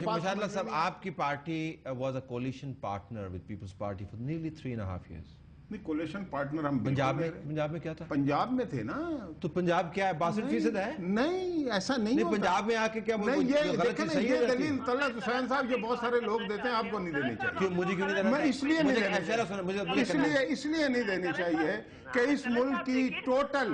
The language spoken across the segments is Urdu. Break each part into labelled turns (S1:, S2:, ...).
S1: ماشاءاللہ صاحب آپ کی party was a coalition partner with People's Party for nearly 3.5 years.
S2: نہیں کولیشن پارٹنر ہم
S1: پنجاب میں کیا تھا؟
S2: پنجاب میں تھے نا.
S1: تو پنجاب کیا ہے 62% ہے؟
S2: نہیں ایسا نہیں ہوتا.
S1: پنجاب میں آ کے کیا
S2: نہیں یہ دیکھیں نا یہ دلیل طلعت حسین صاحب یہ بہت سارے لوگ دیتے ہیں آپ کو نہیں دینی چاہیے.
S1: مجھے کیوں نہیں دینا؟
S2: میں اس لیے نہیں دینی چاہیے کہ اس ملک کی ٹوٹل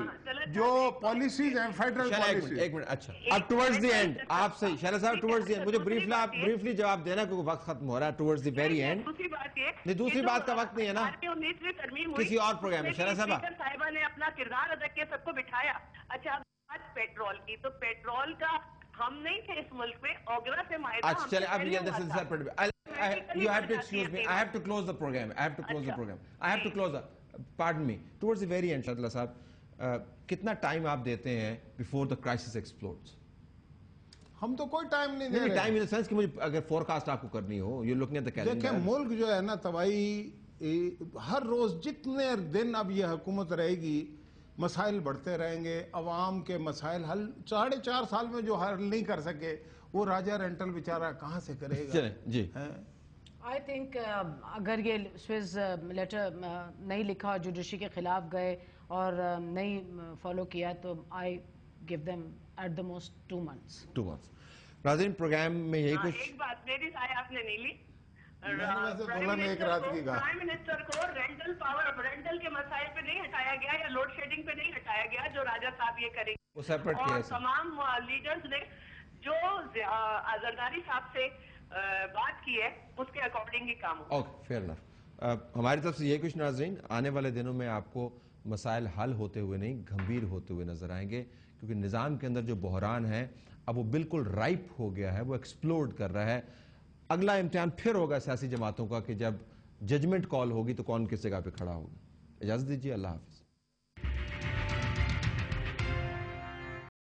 S2: جو پالیسیز ہیں فیڈرل پالیسیز.
S1: ایک منٹ اچھا اب ٹورڈز دی اینڈ آپ سے شہلا صاحب ٹورڈز دی اینڈ مجھے بریفلی جواب دینا کیونکہ وقت ختم ہو رہا ہے. ٹورڈز دی ویری اینڈ نہیں دوسری بات کا وقت نہیں ہے نا کسی اور پروگرام میں. شہلا
S3: صاحبہ نے اپنا کردار ادا کیا سب کو بٹھایا. اچھا بات پیٹرول کی تو پیٹرول کا ہم نہیں تھے اس ملک میں اوگرا سے معاہدہ.
S1: اچھا چلے اب یہ you have to excuse me. I have to close the program. Pardon me. Towards the very end Shehla صاحب کتنا ٹائم آپ دیتے ہیں before the crisis explodes؟
S2: ہم تو کوئی ٹائم نہیں دے رہے.
S1: ٹائم ان سینس کہ مجھے اگر فورکاسٹ آپ کو کرنی ہو you're looking at the calendar.
S2: دیکھیں ملک جو ہے نا تباہی ہر روز جتنے دن اب یہ حکومت رہے گی مسائل بڑھتے رہیں گے. عوام کے مسائل حل 4.5 سال میں جو حل نہیں کر سکے وہ راجہ رینٹل بیچارہ کہاں سے کرے گا.
S1: جی
S4: آئی تھنک اگر یہ سوئز لیٹر نہیں لکھا اور جوڈیشری کے خلاف گئے اور نہیں فالو کیا تو I gave them at the most 2 months.
S1: ناظرین پروگرام میں یہی کچھ
S3: ایک بات میری سائے آپ نے نہیں لی.
S2: ایک رات کی
S3: پرائم منسٹر کو رینٹل پاور رینٹل کے مسائل پہ نہیں ہٹایا گیا یا لوڈ شیڈنگ پہ نہیں ہٹایا گیا جو راجہ صاحب یہ کریں گے. اور تمام لیڈرز نے جو زرداری صاحب سے بات کی ہے اس کے اکارڈنگ ہی کام ہو.
S1: Okay fair enough. ہماری طرف سے یہ کچھ ناظرین آنے والے دنوں میں آپ کو مسائل حل ہوتے ہوئے نہیں گھمبیر ہوتے ہوئے نظر آئیں گے کیونکہ نظام کے اندر جو بحران ہے اب وہ بالکل رائپ ہو گیا ہے, وہ ایکسپلوڈ کر رہا ہے. اگلا امتحان پھر ہوگا سیاسی جماعتوں کا کہ جب ججمنٹ کال ہوگی تو کون کس جگہ پہ کھڑا ہوگا. اجازت دیجیے, اللہ حافظ.